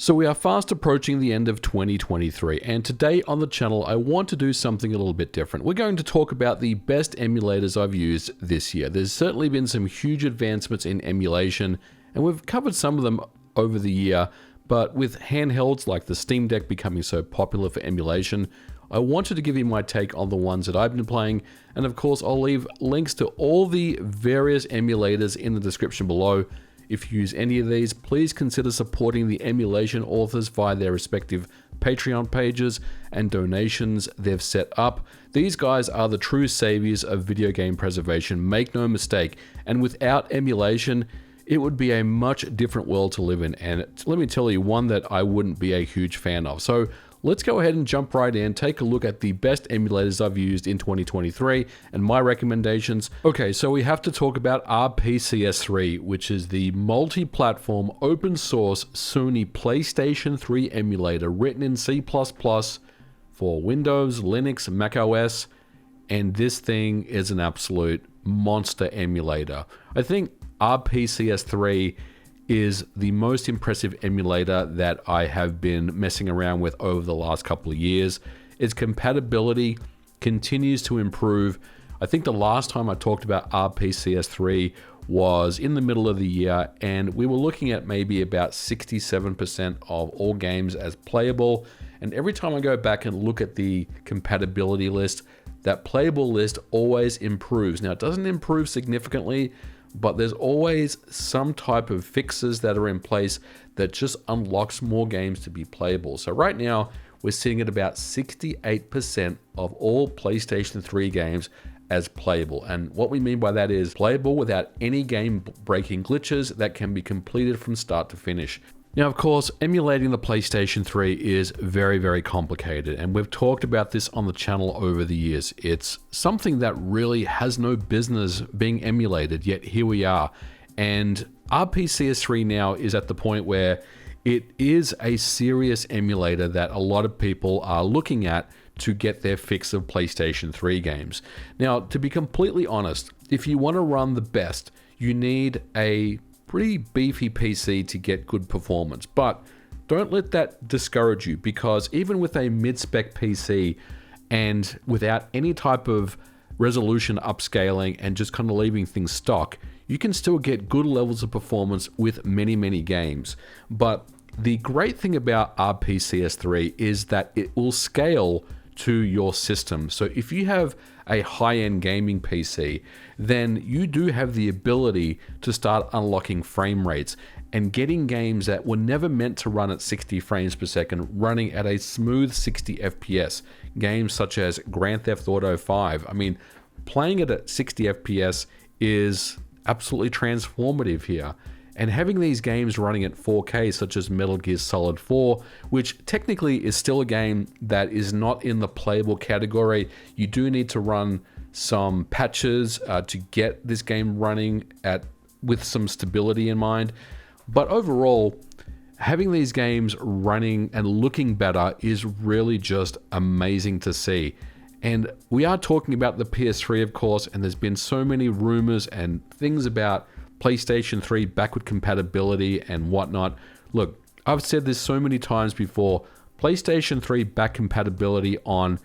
So we are fast approaching the end of 2023, and today on the channel I want to do something a little bit different. We're going to talk about the best emulators I've used this year. There's certainly been some huge advancements in emulation, and we've covered some of them over the year, but with handhelds like the Steam Deck becoming so popular for emulation, I wanted to give you my take on the ones that I've been playing, and of course I'll leave links to all the various emulators in the description below. If you use any of these, please consider supporting the emulation authors via their respective Patreon pages and donations they've set up. These guys are the true saviors of video game preservation, make no mistake, and without emulation, it would be a much different world to live in, and let me tell you, one that I wouldn't be a huge fan of. So let's go ahead and jump right in, take a look at the best emulators I've used in 2023 and my recommendations. Okay, so we have to talk about RPCS3, which is the multi-platform open source Sony PlayStation 3 emulator written in C++ for Windows, Linux, macOS, and this thing is an absolute monster emulator. I think RPCS3 is the most impressive emulator that I have been messing around with over the last couple of years. Its compatibility continues to improve. I think the last time I talked about RPCS3 was in the middle of the year, and we were looking at maybe about 67% of all games as playable. And every time I go back and look at the compatibility list, that playable list always improves. Now, it doesn't improve significantly, but there's always some type of fixes that are in place that just unlocks more games to be playable. So right now, we're sitting at about 68% of all PlayStation 3 games as playable. And what we mean by that is playable without any game-breaking glitches that can be completed from start to finish. Now, of course, emulating the PlayStation 3 is very, very complicated, and we've talked about this on the channel over the years. It's something that really has no business being emulated, yet here we are. And RPCS3 now is at the point where it is a serious emulator that a lot of people are looking at to get their fix of PlayStation 3 games. Now, to be completely honest, if you want to run the best, you need a pretty beefy PC to get good performance, but don't let that discourage you, because even with a mid-spec PC and without any type of resolution upscaling and just kind of leaving things stock, you can still get good levels of performance with many games. But the great thing about RPCS3 is that it will scale to your system. So if you have a high-end gaming PC, then you do have the ability to start unlocking frame rates and getting games that were never meant to run at 60 frames per second running at a smooth 60 FPS. Games such as Grand Theft Auto 5. I mean, playing it at 60 FPS is absolutely transformative here. And having these games running at 4K, such as Metal Gear Solid 4, which technically is still a game that is not in the playable category. You do need to run some patches to get this game running with some stability in mind. But overall, having these games running and looking better is really just amazing to see. And we are talking about the PS3, of course, and there's been so many rumors and things about PlayStation 3 backward compatibility and whatnot. Look, I've said this so many times before, PlayStation 3 back compatibility on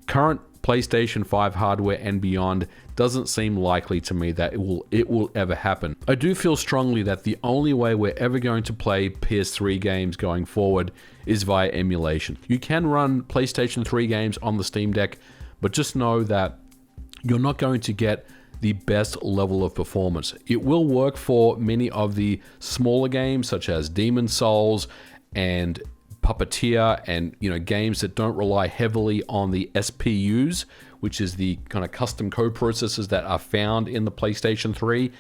current PlayStation 5 hardware and beyond doesn't seem likely to me that it will ever happen. I do feel strongly that the only way we're ever going to play PS3 games going forward is via emulation. You can run PlayStation 3 games on the Steam Deck, but just know that you're not going to get the best level of performance. It will work for many of the smaller games such as Demon's Souls and Puppeteer, and games that don't rely heavily on the SPUs, which is the kind of custom co-processors that are found in the PlayStation 3,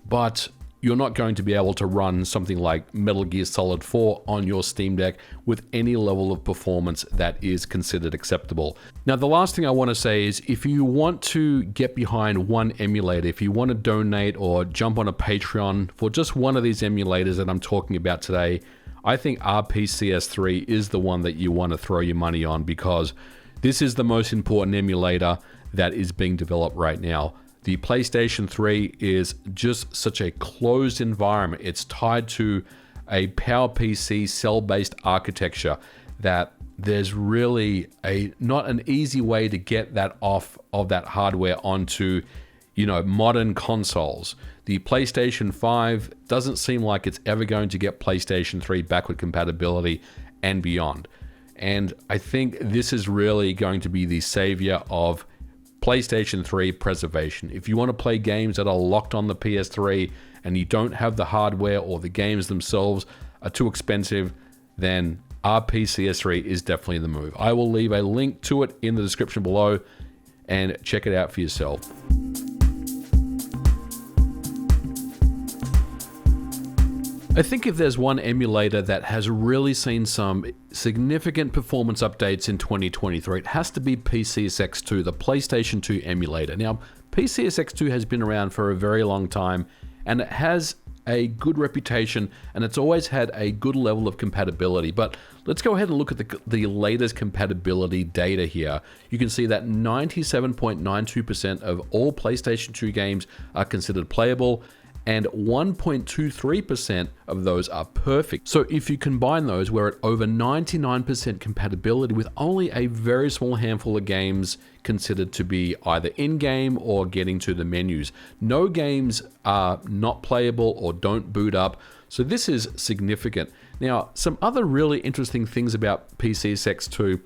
but you're not going to be able to run something like Metal Gear Solid 4 on your Steam Deck with any level of performance that is considered acceptable. Now, the last thing I want to say is, if you want to get behind one emulator, if you want to donate or jump on a Patreon for just one of these emulators that I'm talking about today, I think RPCS3 is the one that you want to throw your money on, because this is the most important emulator that is being developed right now. The PlayStation 3 is just such a closed environment. It's tied to a PowerPC cell-based architecture, that there's really not an easy way to get that off of that hardware onto, modern consoles. The PlayStation 5 doesn't seem like it's ever going to get PlayStation 3 backward compatibility and beyond. And I think this is really going to be the savior of PlayStation 3 preservation. If you want to play games that are locked on the PS3 and you don't have the hardware, or the games themselves are too expensive, then RPCS3 is definitely the move. I will leave a link to it in the description below and check it out for yourself. I think if there's one emulator that has really seen some significant performance updates in 2023, it has to be PCSX2, the PlayStation 2 emulator. Now, PCSX2 has been around for a very long time, and it has a good reputation, and it's always had a good level of compatibility. But let's go ahead and look at the latest compatibility data here. You can see that 97.92% of all PlayStation 2 games are considered playable, and 1.23% of those are perfect. So if you combine those, we're at over 99% compatibility, with only a very small handful of games considered to be either in-game or getting to the menus. No games are not playable or don't boot up, so this is significant. Now, some other really interesting things about PCSX2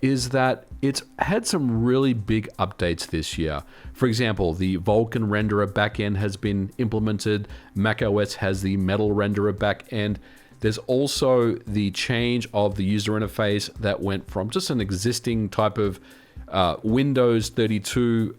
is that it's had some really big updates this year. For example, the Vulkan renderer backend has been implemented. macOS has the Metal renderer backend. There's also the change of the user interface that went from just an existing type of Windows 32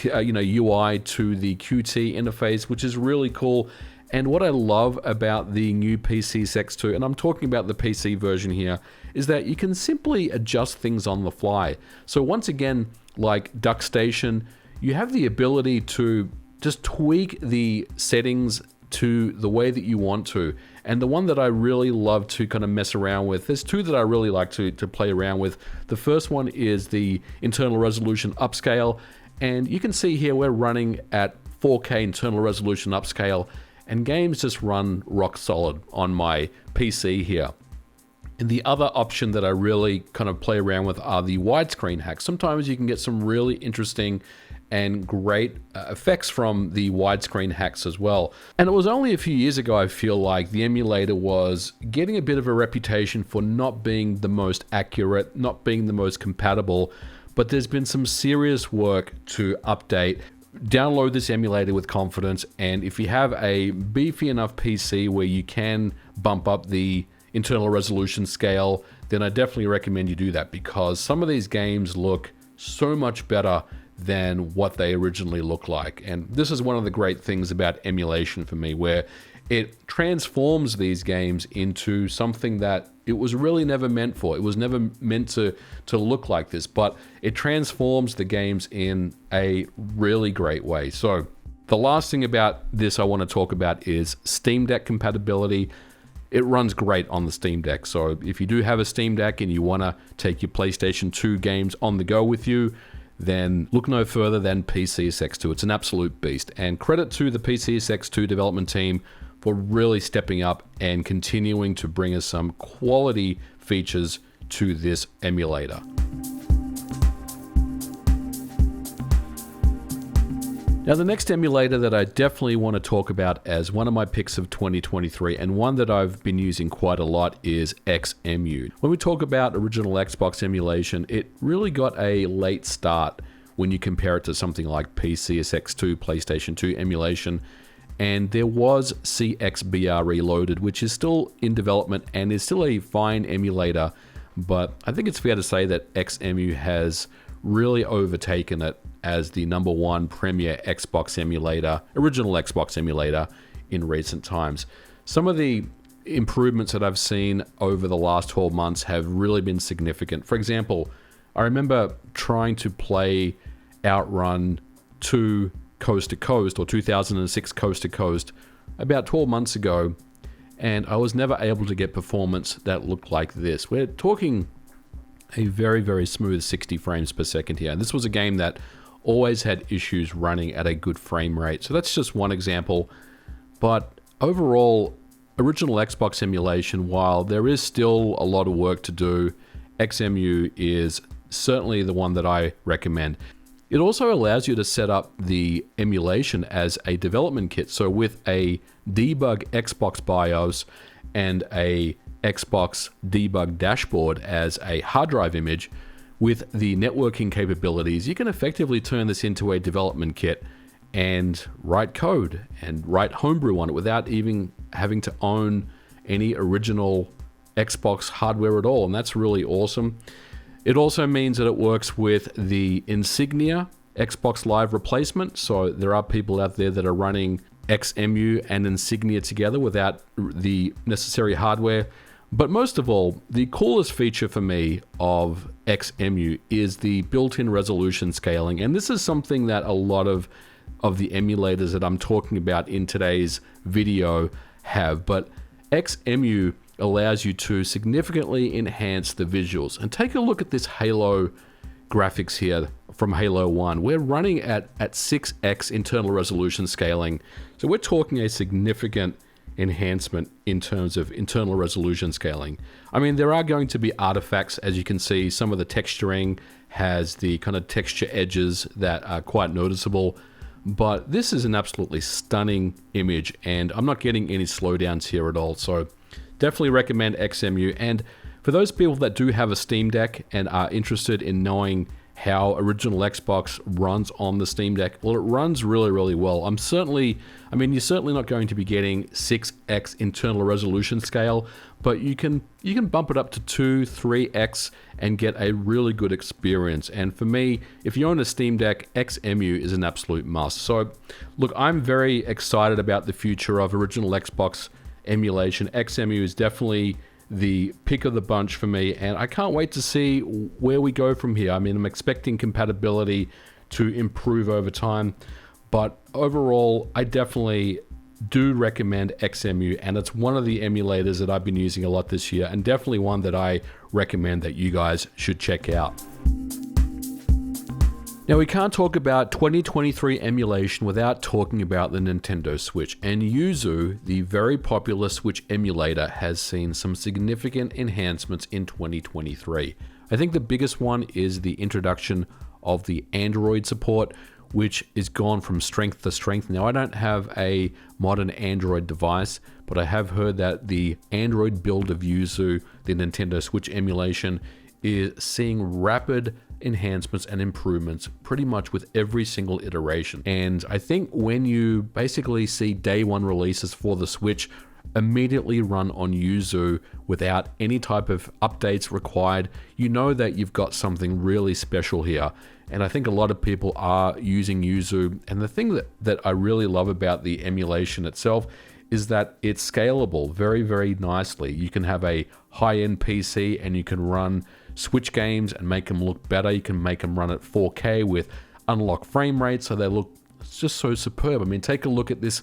UI to the Qt interface, which is really cool. And what I love about the new PCSX2, and I'm talking about the PC version here, is that you can simply adjust things on the fly. So once again, like DuckStation, you have the ability to just tweak the settings to the way that you want to. And the one that I really love to kind of mess around with, there's two that I really like to play around with. The first one is the internal resolution upscale. And you can see here we're running at 4K internal resolution upscale, and games just run rock solid on my PC here. And the other option that I really kind of play around with are the widescreen hacks. Sometimes you can get some really interesting and great effects from the widescreen hacks as well. And it was only a few years ago, I feel like, the emulator was getting a bit of a reputation for not being the most accurate, not being the most compatible, but there's been some serious work to update. Download this emulator with confidence, and if you have a beefy enough PC where you can bump up the internal resolution scale, then I definitely recommend you do that, because some of these games look so much better than what they originally look like. And this is one of the great things about emulation for me, where it transforms these games into something that it was really never meant for. It was never meant to look like this, but it transforms the games in a really great way. So the last thing about this I want to talk about is Steam Deck compatibility. It runs great on the Steam Deck. So if you do have a Steam Deck and you want to take your PlayStation 2 games on the go with you, then look no further than PCSX2. It's an absolute beast. And credit to the PCSX2 development team for really stepping up and continuing to bring us some quality features to this emulator. Now, the next emulator that I definitely want to talk about as one of my picks of 2023, and one that I've been using quite a lot, is XEmu. When we talk about original Xbox emulation, it really got a late start when you compare it to something like PCSX2, PlayStation 2 emulation. And there was CXBR Reloaded, which is still in development and is still a fine emulator, but I think it's fair to say that XEmu has really overtaken it as the #1 premier Xbox emulator, original Xbox emulator in recent times. Some of the improvements that I've seen over the last 12 months have really been significant. For example, I remember trying to play Outrun 2 Coast to Coast, or 2006 Coast to Coast, about 12 months ago, and I was never able to get performance that looked like this. We're talking a very, very smooth 60 frames per second here. And this was a game that always had issues running at a good frame rate. So that's just one example. But overall, original Xbox emulation, while there is still a lot of work to do, XEmu is certainly the one that I recommend. It also allows you to set up the emulation as a development kit. So with a debug Xbox BIOS and a Xbox debug dashboard as a hard drive image, with the networking capabilities, you can effectively turn this into a development kit and write code and write homebrew on it without even having to own any original Xbox hardware at all. And that's really awesome. It also means that it works with the Insignia Xbox Live replacement. So there are people out there that are running XEmu and Insignia together without the necessary hardware. But most of all, the coolest feature for me of XEmu is the built-in resolution scaling. And this is something that a lot of the emulators that I'm talking about in today's video have. But XEmu allows you to significantly enhance the visuals. And take a look at this Halo graphics here from Halo 1. We're running at 6x internal resolution scaling. So we're talking a significant enhancement in terms of internal resolution scaling. I mean, there are going to be artifacts, as you can see. Some of the texturing has the kind of texture edges that are quite noticeable. But this is an absolutely stunning image, and I'm not getting any slowdowns here at all. So definitely recommend XEmu. And for those people that do have a Steam Deck and are interested in knowing how original Xbox runs on the Steam Deck, well, it runs really, really well. You're certainly not going to be getting 6x internal resolution scale, but you can bump it up to 2, 3x and get a really good experience. And for me, if you own a Steam Deck, XEmu is an absolute must. So look, I'm very excited about the future of original Xbox emulation. XEmu is definitely the pick of the bunch for me, and I can't wait to see where we go from here. I mean, I'm expecting compatibility to improve over time, but overall, I definitely do recommend XEmu, and it's one of the emulators that I've been using a lot this year, and definitely one that I recommend that you guys should check out. Now, we can't talk about 2023 emulation without talking about the Nintendo Switch, and Yuzu, the very popular Switch emulator, has seen some significant enhancements in 2023. I think the biggest one is the introduction of the Android support, which is gone from strength to strength. Now, I don't have a modern Android device, but I have heard that the Android build of Yuzu, the Nintendo Switch emulation, is seeing rapid enhancements and improvements pretty much with every single iteration. And I think when you basically see day one releases for the Switch immediately run on Yuzu without any type of updates required, you know that you've got something really special here. And I think a lot of people are using Yuzu. And the thing that I really love about the emulation itself is that it's scalable very, very nicely. You can have a high-end PC and you can run Switch games and make them look better. You can make them run at 4K with unlocked frame rates, so they look just so superb. I mean, take a look at this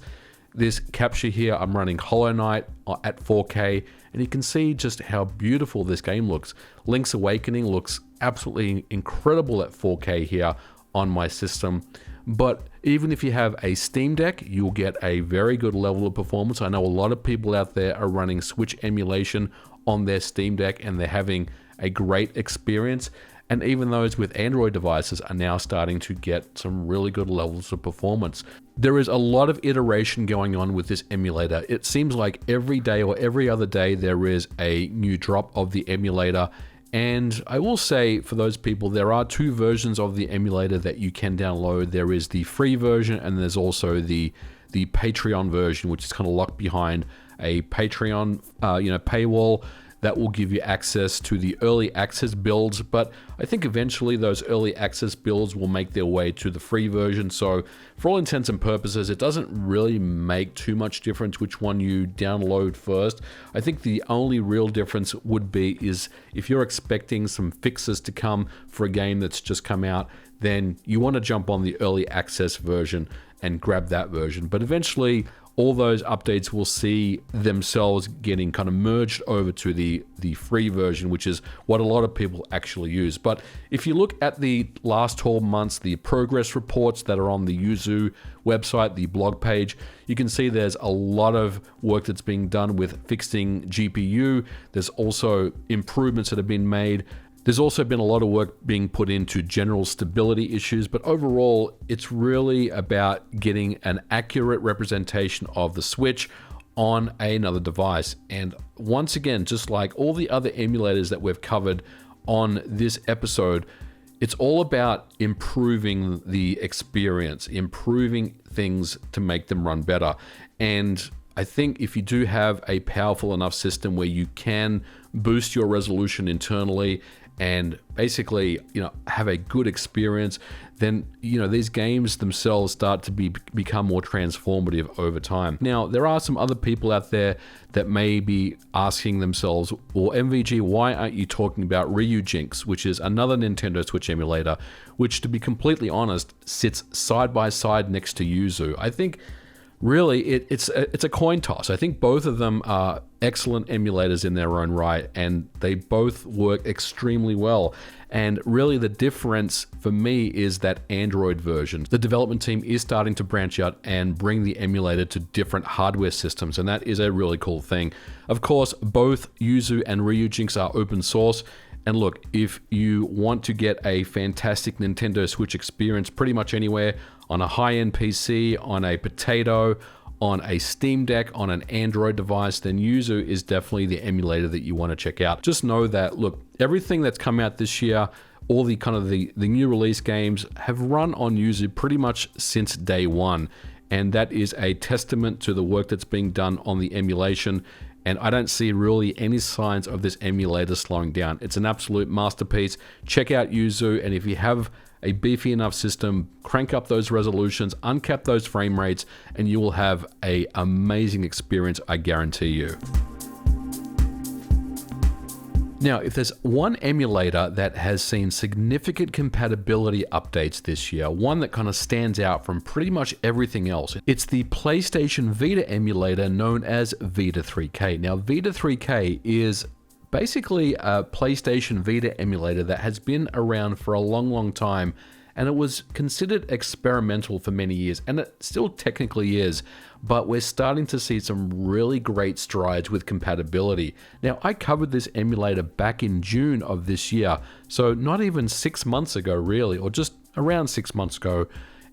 capture here. I'm running Hollow Knight at 4K, and you can see just how beautiful this game looks. Link's Awakening looks absolutely incredible at 4K here on my system. But even if you have a Steam Deck, you'll get a very good level of performance. I know a lot of people out there are running Switch emulation on their Steam Deck, and they're having a great experience. And even those with Android devices are now starting to get some really good levels of performance. There is a lot of iteration going on with this emulator. It seems like every day or every other day there is a new drop of the emulator. And I will say, for those people, there are two versions of the emulator that you can download. There is the free version, and there's also the Patreon version, which is kind of locked behind a Patreon paywall that will give you access to the early access builds. But I think eventually those early access builds will make their way to the free version. So for all intents and purposes, it doesn't really make too much difference which one you download first. I think the only real difference would be is if you're expecting some fixes to come for a game that's just come out, then you want to jump on the early access version and grab that version. But eventually all those updates will see themselves getting kind of merged over to the free version, which is what a lot of people actually use. But if you look at the last 12 months, the progress reports that are on the Yuzu website, the blog page, you can see there's a lot of work that's being done with fixing GPU. There's also improvements that have been made. There's also been a lot of work being put into general stability issues, but overall, it's really about getting an accurate representation of the Switch on another device. And once again, just like all the other emulators that we've covered on this episode, it's all about improving the experience, improving things to make them run better. And I think if you do have a powerful enough system where you can boost your resolution internally and basically, have a good experience, then, these games themselves start to become more transformative over time. Now, there are some other people out there that may be asking themselves, well, MVG, why aren't you talking about Ryujinx, which is another Nintendo Switch emulator, which, to be completely honest, sits side by side next to Yuzu. I think really it's a coin toss. I think both of them are excellent emulators in their own right, and they both work extremely well. And really the difference for me is that Android version. The development team is starting to branch out and bring the emulator to different hardware systems, and that is a really cool thing. Of course, both Yuzu and Ryujinx are open source. And look, if you want to get a fantastic Nintendo Switch experience pretty much anywhere, on a high-end PC, on a potato, on a Steam Deck, on an Android device, then Yuzu is definitely the emulator that you want to check out. Just know that, look, everything that's come out this year, all the kind of the new release games have run on Yuzu pretty much since day one. And that is a testament to the work that's being done on the emulation. And I don't see really any signs of this emulator slowing down. It's an absolute masterpiece. Check out Yuzu, and if you have a beefy enough system, crank up those resolutions, uncap those frame rates, and you will have an amazing experience, I guarantee you. Now, if there's one emulator that has seen significant compatibility updates this year, one that kind of stands out from pretty much everything else, it's the PlayStation Vita emulator known as Vita 3K. Now, Vita 3K is basically a PlayStation Vita emulator that has been around for a long, long time, and it was considered experimental for many years, and it still technically is, but we're starting to see some really great strides with compatibility. Now, I covered this emulator back in June of this year, so not even 6 months ago really, or just around 6 months ago,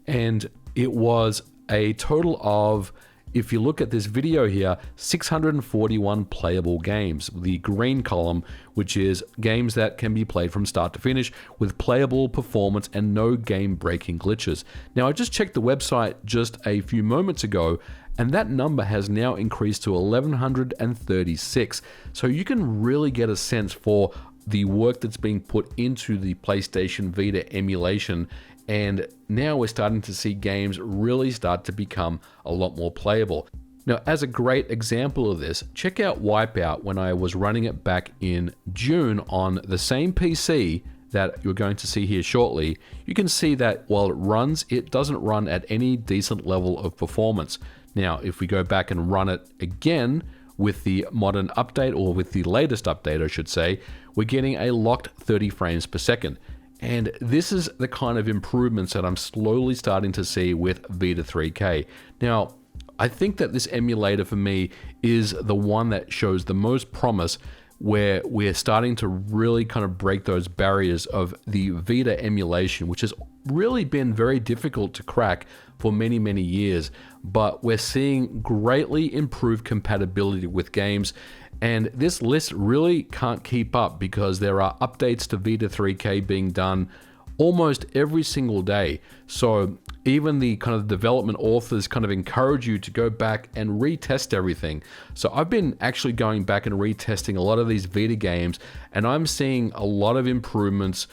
and it was a total of, if you look at this video here, 641 playable games. The green column, which is games that can be played from start to finish with playable performance and no game-breaking glitches. Now, I just checked the website just a few moments ago, and that number has now increased to 1,136. So you can really get a sense for the work that's being put into the PlayStation Vita emulation, and now we're starting to see games really start to become a lot more playable. Now, as a great example of this, check out Wipeout when I was running it back in June on the same PC that you're going to see here shortly. You can see that while it runs, it doesn't run at any decent level of performance. Now, if we go back and run it again with the modern update, or with the latest update, I should say, we're getting a locked 30 frames per second. And this is the kind of improvements that I'm slowly starting to see with Vita 3K. Now, I think that this emulator for me is the one that shows the most promise, where we're starting to really kind of break those barriers of the Vita emulation, which has really been very difficult to crack for many, many years. But we're seeing greatly improved compatibility with games. And this list really can't keep up because there are updates to Vita 3K being done almost every single day. So even the kind of development authors kind of encourage you to go back and retest everything. So I've been actually going back and retesting a lot of these Vita games, and I'm seeing a lot of improvements,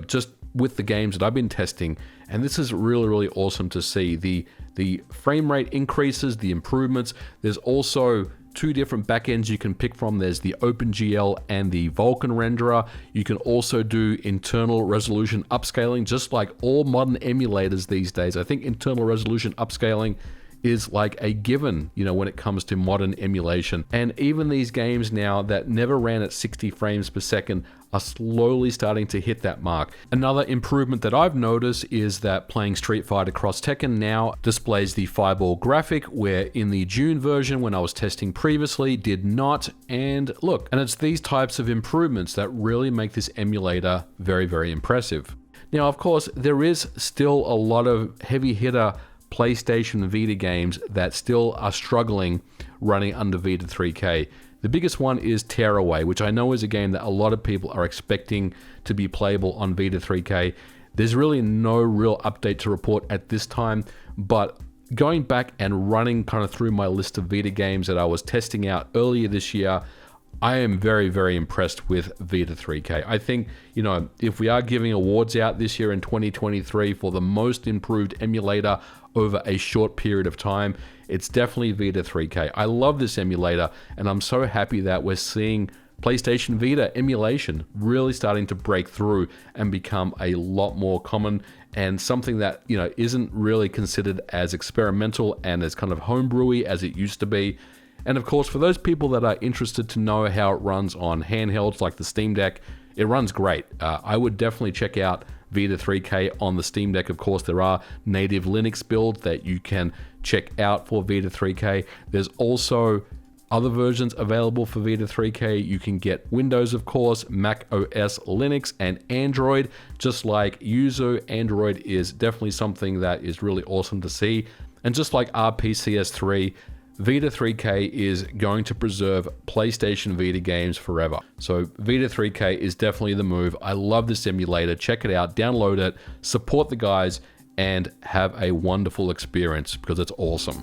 just with the games that I've been testing. And this is really, really awesome to see. The frame rate increases, the improvements. There's also two different backends you can pick from. There's the OpenGL and the Vulkan renderer. You can also do internal resolution upscaling, just like all modern emulators these days. I think internal resolution upscaling is like a given, when it comes to modern emulation. And even these games now that never ran at 60 frames per second are slowly starting to hit that mark. Another improvement that I've noticed is that playing Street Fighter Cross Tekken now displays the fireball graphic, where in the June version when I was testing previously did not. And look, and it's these types of improvements that really make this emulator very, very impressive. Now, of course, there is still a lot of heavy hitter PlayStation Vita games that still are struggling running under Vita 3K. The biggest one is Tearaway, which I know is a game that a lot of people are expecting to be playable on Vita 3K. There's really no real update to report at this time, but going back and running kind of through my list of Vita games that I was testing out earlier this year, I am very, very impressed with Vita 3K. I think, if we are giving awards out this year in 2023 for the most improved emulator over a short period of time, it's definitely Vita 3K. I love this emulator, and I'm so happy that we're seeing PlayStation Vita emulation really starting to break through and become a lot more common, and something that, isn't really considered as experimental and as kind of homebrewy as it used to be. And of course, for those people that are interested to know how it runs on handhelds like the Steam Deck, it runs great. I would definitely check out Vita 3K on the Steam Deck. Of course, there are native Linux builds that you can check out for Vita 3K. There's also other versions available for Vita 3K. You can get Windows, of course, macOS, Linux, and Android. Just like Yuzu, Android is definitely something that is really awesome to see. And just like RPCS3, Vita 3K is going to preserve PlayStation Vita games forever. So Vita 3K is definitely the move. I love this emulator. Check it out, download it, support the guys, and have a wonderful experience because it's awesome.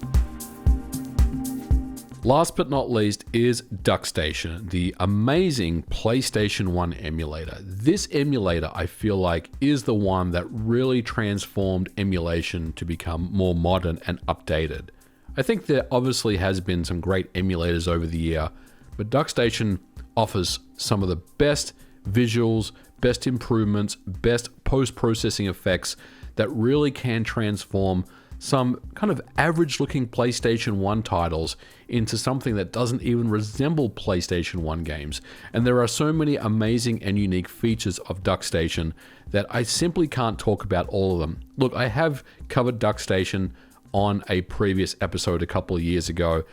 Last but not least is DuckStation, the amazing PlayStation 1 emulator. This emulator, I feel like, is the one that really transformed emulation to become more modern and updated. I think there obviously has been some great emulators over the year, but DuckStation offers some of the best visuals, best improvements, best post-processing effects that really can transform some kind of average-looking PlayStation 1 titles into something that doesn't even resemble PlayStation 1 games. And there are so many amazing and unique features of DuckStation that I simply can't talk about all of them. Look, I have covered DuckStation on a previous episode a couple of years ago,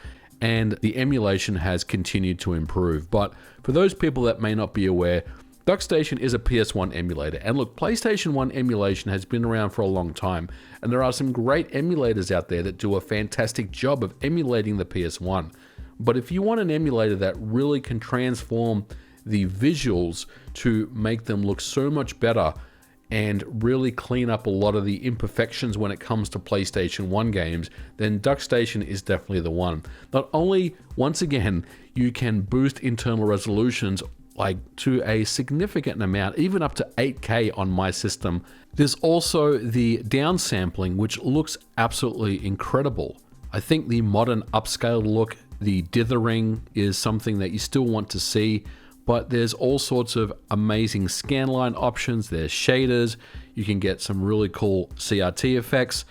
and the emulation has continued to improve. But for those people that may not be aware, DuckStation is a PS1 emulator. And look, PlayStation 1 emulation has been around for a long time, and there are some great emulators out there that do a fantastic job of emulating the PS1. But if you want an emulator that really can transform the visuals to make them look so much better and really clean up a lot of the imperfections when it comes to PlayStation 1 games, then DuckStation is definitely the one. Not only, once again, you can boost internal resolutions like to a significant amount, even up to 8K on my system. There's also the downsampling, which looks absolutely incredible. I think the modern upscaled look, the dithering, is something that you still want to see. But there's all sorts of amazing scanline options, there's shaders, you can get some really cool CRT effects,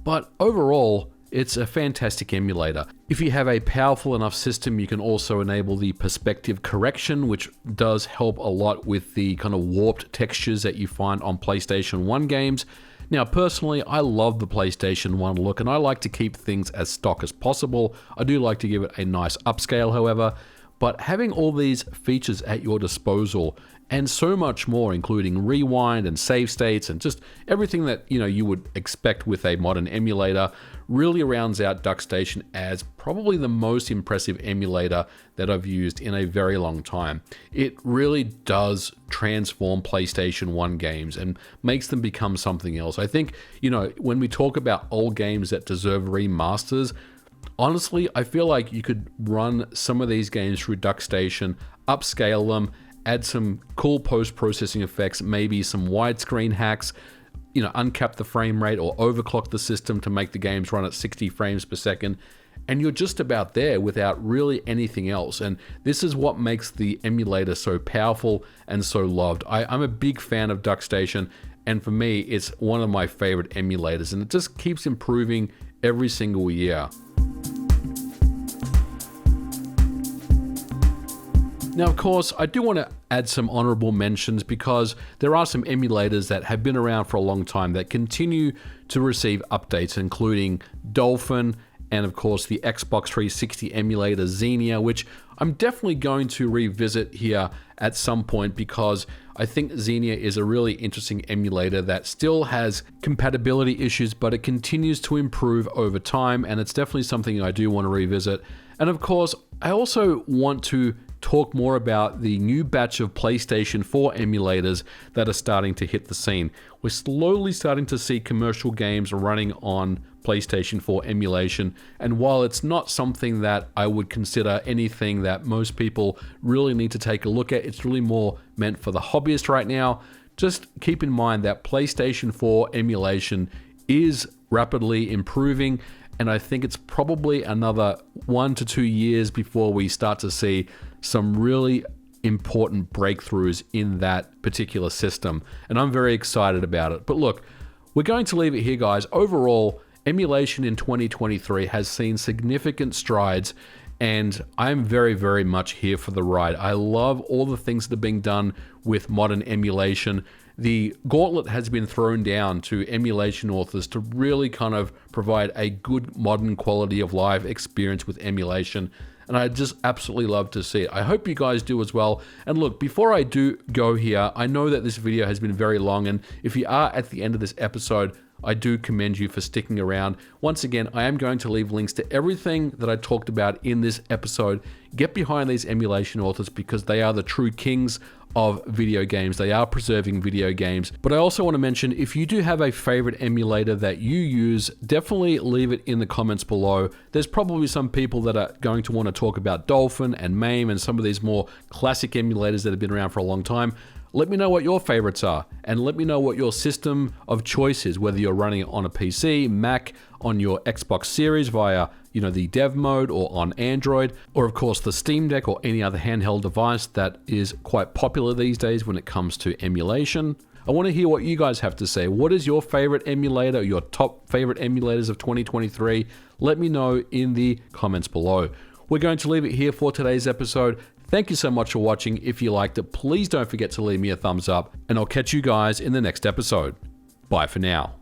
but overall, it's a fantastic emulator. If you have a powerful enough system, you can also enable the perspective correction, which does help a lot with the kind of warped textures that you find on PlayStation 1 games. Now, personally, I love the PlayStation 1 look, and I like to keep things as stock as possible. I do like to give it a nice upscale, however. But having all these features at your disposal and so much more, including rewind and save states and just everything that you would expect with a modern emulator, really rounds out DuckStation as probably the most impressive emulator that I've used in a very long time. It really does transform PlayStation 1 games and makes them become something else. I think, when we talk about old games that deserve remasters, honestly, I feel like you could run some of these games through DuckStation, upscale them, add some cool post-processing effects, maybe some widescreen hacks, uncap the frame rate or overclock the system to make the games run at 60 frames per second, and you're just about there without really anything else. And this is what makes the emulator so powerful and so loved. I'm a big fan of DuckStation, and for me, it's one of my favorite emulators, and it just keeps improving every single year. Now, of course, I do want to add some honorable mentions because there are some emulators that have been around for a long time that continue to receive updates, including Dolphin and, of course, the Xbox 360 emulator Xenia, which I'm definitely going to revisit here at some point because I think Xenia is a really interesting emulator that still has compatibility issues, but it continues to improve over time, and it's definitely something I do want to revisit. And of course, I also want to talk more about the new batch of PlayStation 4 emulators that are starting to hit the scene. We're slowly starting to see commercial games running on PlayStation 4 emulation, and while it's not something that I would consider anything that most people really need to take a look at, it's really more meant for the hobbyist right now. Just keep in mind that PlayStation 4 emulation is rapidly improving, and I think it's probably another 1 to 2 years before we start to see some really important breakthroughs in that particular system, and I'm very excited about it. But look, we're going to leave it here, guys. Overall, emulation in 2023 has seen significant strides, and I'm very, very much here for the ride. I love all the things that are being done with modern emulation. The gauntlet has been thrown down to emulation authors to really kind of provide a good modern quality of life experience with emulation, and I just absolutely love to see it. I hope you guys do as well. And look, before I do go here, I know that this video has been very long, and if you are at the end of this episode, I do commend you for sticking around. Once again, I am going to leave links to everything that I talked about in this episode. Get behind these emulation authors because they are the true kings of video games. They are preserving video games. But I also want to mention, if you do have a favorite emulator that you use, definitely leave it in the comments below. There's probably some people that are going to want to talk about Dolphin and MAME and some of these more classic emulators that have been around for a long time. Let me know what your favorites are, and let me know what your system of choice is, whether you're running it on a PC, Mac, on your Xbox Series via, the dev mode, or on Android, or of course the Steam Deck or any other handheld device that is quite popular these days when it comes to emulation. I want to hear what you guys have to say. What is your favorite emulator, your top favorite emulators of 2023? Let me know in the comments below. We're going to leave it here for today's episode. Thank you so much for watching. If you liked it, please don't forget to leave me a thumbs up, and I'll catch you guys in the next episode. Bye for now.